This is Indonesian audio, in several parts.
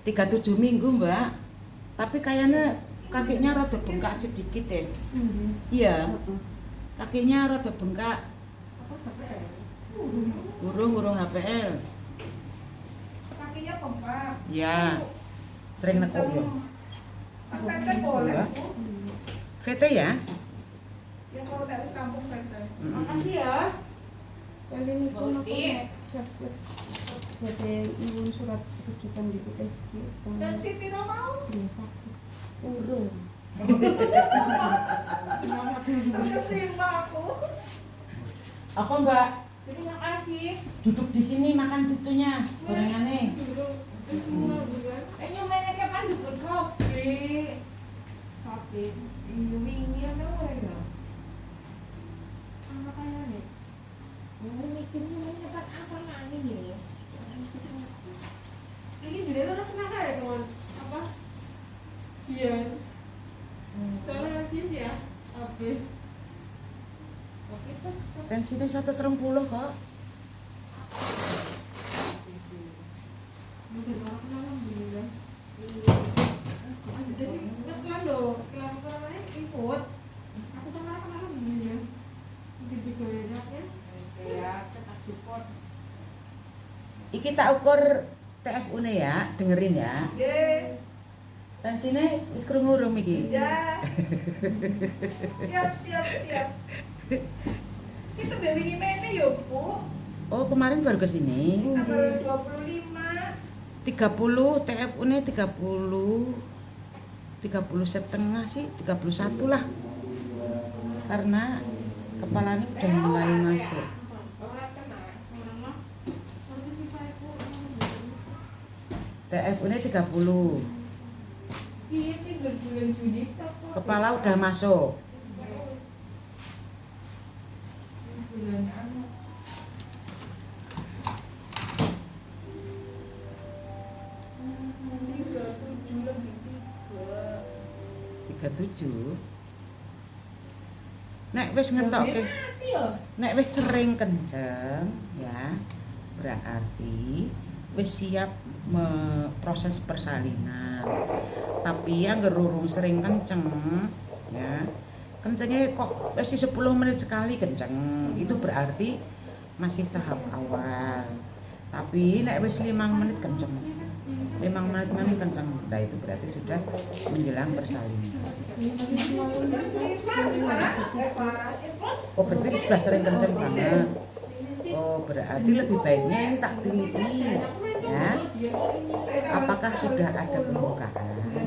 37 minggu Mbak. Tapi kayaknya kakinya rada bengkak sedikit ya. Iya. Kakinya rada bengkak. Urung HPL. Kakinya bengkak. Ya. Sering nekuk ya. VT boleh, Bu. VT ya? Ya kalau dari kampung VT. Makasih ya. Kali ini pun aku Bodi. sakit. Jadi ibu surat rujukan di USG. Dan si Tino mau? Dia sakit. Urung. Terkesima aku. Apa Mbak? Terima kasih. Duduk di sini makan tutunya. Gorengannya. Nyobain kapan jemput kopi? Kopi. Wingi ana ora ya? Apa kaya nih? Mikirnya mau dapat apa lagi nih? Ini jadi orang kenapa ya teman? Apa? Iya. Soalnya lagi sih ya. Oke. Oke tuh. Tensinya 120 kok. Mungkin orang kenapa begini kan? Jadi ngeklaim loh, klaim apa namanya? Input. Aku kan kenapa begini ya? Mungkin digoyang ya? Ya, cetak support. Iki tak ukur TFU-ne ya, dengerin ya. Ye. Tensinya wis krungu urung iki. Ya. Siap. Itu baby gimana ya, Bu? Oh, kemarin baru ke sini. Tanggal 25. 30 TFU-ne 30 setengah sih, 31 lah. Karena kepalanya udah mulai masuk. TFU-ne 30. Iya, tinggal bulan Juli Kepala udah masuk. bulan anu. Lebih 37. Nek wis ngetokke, mati ya? nek wis sering kenceng ya, berarti wis siap proses persalinan. Tapi yang gerurung sering kenceng ya, kencengnya kok masih 10 menit sekali kenceng, itu berarti masih tahap awal. Tapi nek wis 5 menit kenceng, 5 menit kenceng, nah itu berarti sudah menjelang persalinan. Oh berarti sudah sering kenceng banget. Oh berarti lebih baiknya ini tak teliti ya. Apakah sudah ada pembukaan?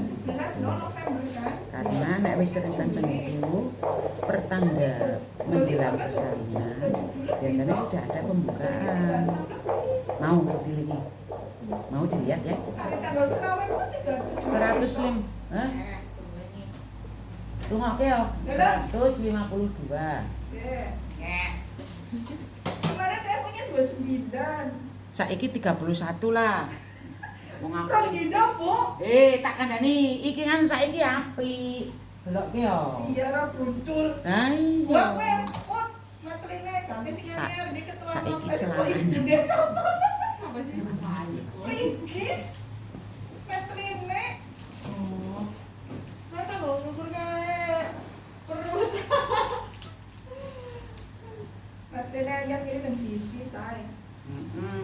Karena nek wis sering kenceng itu pertanda menjelang persalinan biasanya sudah ada pembukaan. Mau diteliti? Mau dilihat ya? Tanggal serawe pun 105. Hah? Lungokke yo. 152. Yes. Kemarin saya punya 29. Saiki 31 lah. Wong aku. Rong dino, Bu. Tak kandhani iki kan saiki apik. Delokke yo. Iya, ora buncul. Lah Gua kowe iya. pot metrine ganti sing anyar di ketua. Saiki Kok celana. ibu dia Apa sih? Ringkis. Metrine. Oh. Masa lo ngukur kayak perut. Metrine anyar kiri dan bisi saya.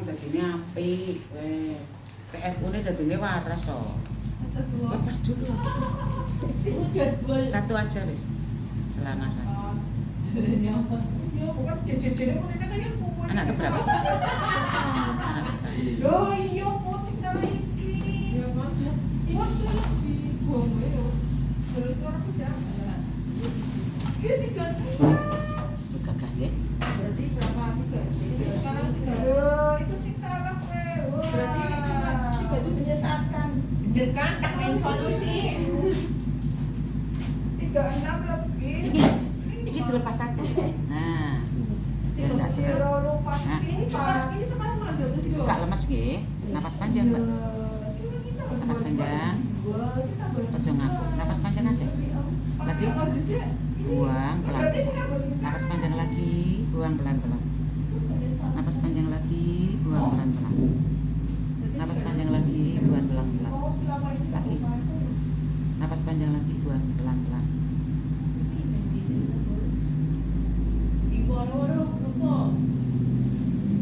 Dadine apik. TFU-ne dadine waras to. Lepas dulu. Sudah dua. Satu aja wis. Celana saya. Iya, bukan ya jejene muline kaya kuwi. Anak keberapa sih? Anak keberapa? Loh, iya, Put sing salah iki. Ya mas, ini lebih buang ya. Terus orang jangan. Iya, 3 Gagah nggih. Berarti berapa tiga? Sekarang tiga. Loh, itu sing salah kowe. Wah. Berarti cuma 3 menyesatkan. Bener kan? Tak main solusi. 36 lebih. Iki dilepas satu. Nah. Biar enggak seret. Kira lupa. Nah. Ini sekarang mana 27? Enggak lemes nggih. Napas panjang, Mbak. Napas panjang. Ojo ngaku. Napas panjang aja. Lagi buang pelan. Napas panjang lagi, buang pelan-pelan. Napas panjang lagi, buang pelan-pelan. Napas panjang lagi, buang pelan-pelan. selama ini Lagi. bukan terus. Napas panjang lagi, buang pelan-pelan.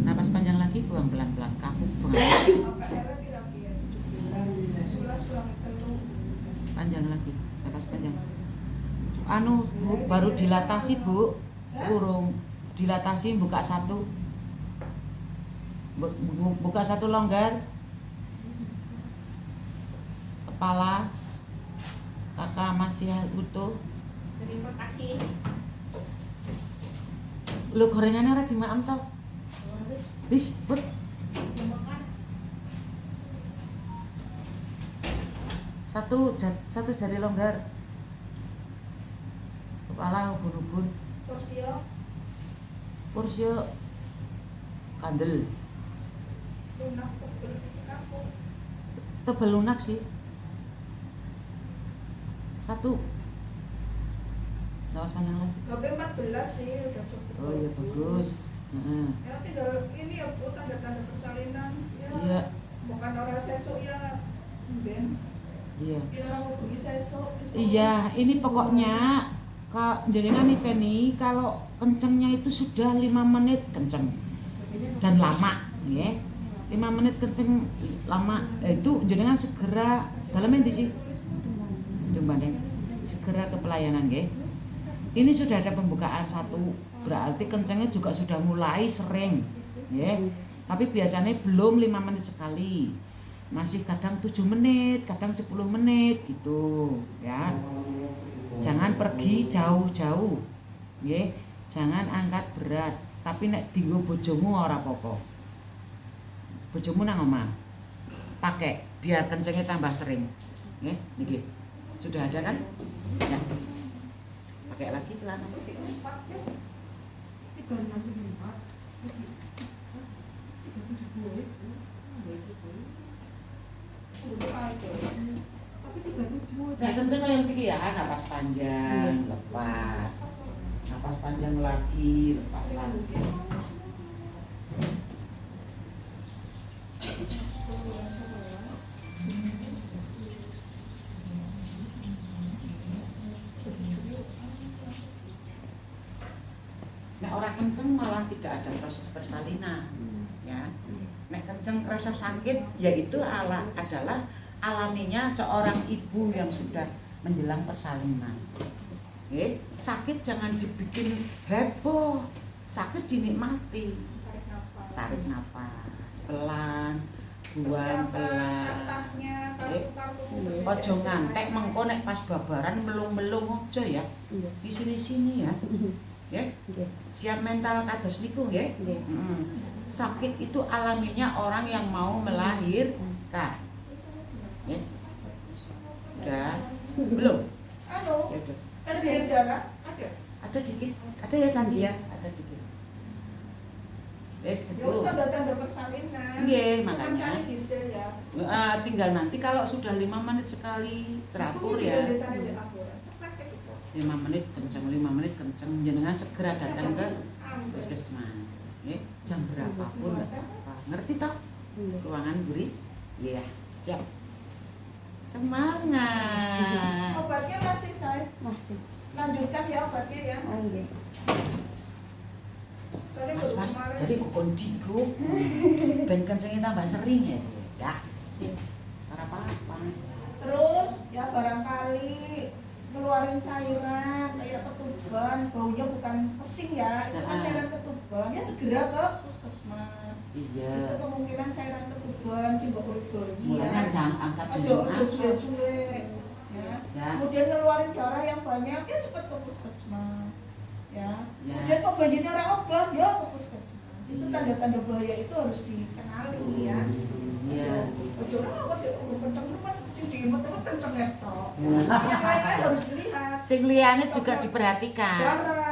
Napas panjang lagi, buang pelan-pelan. Kaku banget. AKR kira-kira 11 kurang telu. Panjang lagi, napas panjang. Anu, Bu, baru dilatasi, Bu. Urung dilatasi, buka satu. Buka satu longgar. Kepala. Kakak masih utuh. Terima kasih. Lu gorengannya ora dimaem to? Wis, Bud. Satu jari longgar. Kepala ubun-ubun. Torsio, Porsio kandel. lunak pegel isi kaku. Tebel lunak sih. Satu. Napas panjang lagi. Tapi 14 sih udah cukup. Oh iya bagus. Heeh. Ya tinggal ini ya Bu, tanda-tanda persalinan. Ya, Iya. bukan orang sesuk ya. Ben. Iya. Kira orang mau sesuk. Iya, ini pokoknya jenengan niteni kalau kencengnya itu sudah 5 menit kenceng dan lama, ya. 5 menit kenceng lama. Itu jenengan segera dalamnya di sih. Jembatan segera ke pelayanan, nggih. Ini sudah ada pembukaan satu, berarti kencengnya juga sudah mulai sering, ya. Tapi biasanya belum 5 menit sekali. Masih kadang 7 menit, kadang 10 menit gitu, ya. Jangan pergi jauh-jauh. Nggih. Jangan angkat berat, tapi nek dienggo bojomu ora apa-apa. Bojomu nang omah. Pakai biar kencengnya tambah sering. Nggih, niki. Sudah ada kan? Ya. Pakai lagi celana. Nah, kenceng yang pikir ya, napas panjang, lepas. Napas panjang lagi, lepas lagi. Nek orang kenceng malah tidak ada proses persalinan, ya. Nek kenceng rasa sakit, yaitu adalah alaminya seorang ibu yang sudah menjelang persalinan. Oke, sakit jangan dibikin heboh, sakit dinikmati. Tarik nafas, pelan, buang pelan. Tas-tasnya, Eh, kartu-kartu. Ojo ngantek mengko nek pas babaran melung-melung aja ya. Di sini-sini ya. Ya. Siap mental kados niku nggih. Sakit itu alaminya orang yang mau melahirkan. Ya. Udah. Belum? Anu, Ya udah. ada biar darah. Ada. Ada dikit. Ada ya Tanti ya? Ada dikit. Wes Ya wis gitu. tanda-tanda persalinan. Nggih, Cuman makanya. kali gisel ya. Tinggal nanti kalau sudah 5 menit sekali teratur Itu ya. juga biasanya di akurat. Cepat kayak gitu. 5 menit kenceng, 5 menit kenceng. Jenengan segera datang ke Ambil. puskesmas. Ya, jam berapapun enggak apa-apa. Ngerti toh? Ruangan gurih? Iya, siap. Semangat. Obatnya masih saya. Masih. Lanjutkan ya obatnya ya. Nggih. Tadi Mas, baru mas, kemarin. jadi bukan digo. Ben kencengnya tambah sering ya. Ya. Karena apa-apa. Terus ya barangkali ngeluarin cairan kayak ketuban, baunya bukan pesing ya, itu kan Nah. cairan ketuban. Ya segera ke puskesmas. Iya. Itu kemungkinan cairan ketuban sih mbok urip bayi Mulanya ya. jangan angkat Ojo jenengan. ojo suwe-suwe. Ya. Ya. Kemudian ngeluarin darah yang banyak ya cepat ke puskesmas. Ya. Ya. Kemudian kok bayinya ora obah ya ke puskesmas. Itu Iya. tanda-tanda bahaya itu harus dikenali ya. Iya. Ojo rawat ya kenceng banget cuci imut kenceng laptop. Iya. Yang lain-lain harus dilihat. Sing liyane juga diperhatikan. Darah,